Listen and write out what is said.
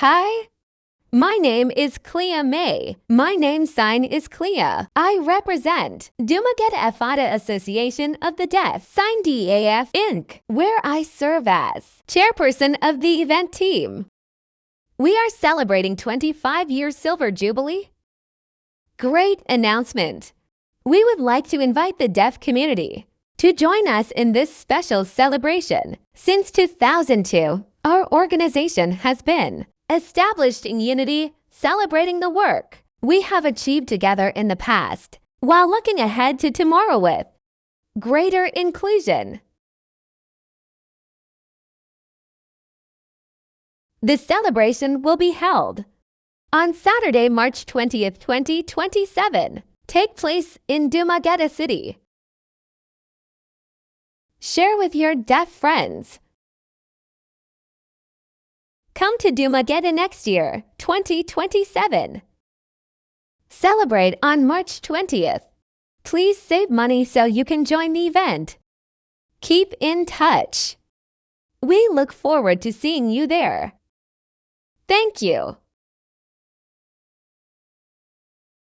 Hi, my name is Clea May. My name sign is Clea. I represent Dumaguete Effata Association of the Deaf, signed DAF Inc., where I serve as chairperson of the event team. We are celebrating 25 years Silver Jubilee. Great announcement! We would like to invite the deaf community to join us in this special celebration. Since 2002, our organization has been established in unity, celebrating the work we have achieved together in the past, while looking ahead to tomorrow with greater inclusion. The celebration will be held on Saturday, March 20th, 2027. Take place in Dumaguete City. Share with your deaf friends. Come to Dumaguete next year, 2027. Celebrate on March 20th. Please save money so you can join the event. Keep in touch. We look forward to seeing you there. Thank you.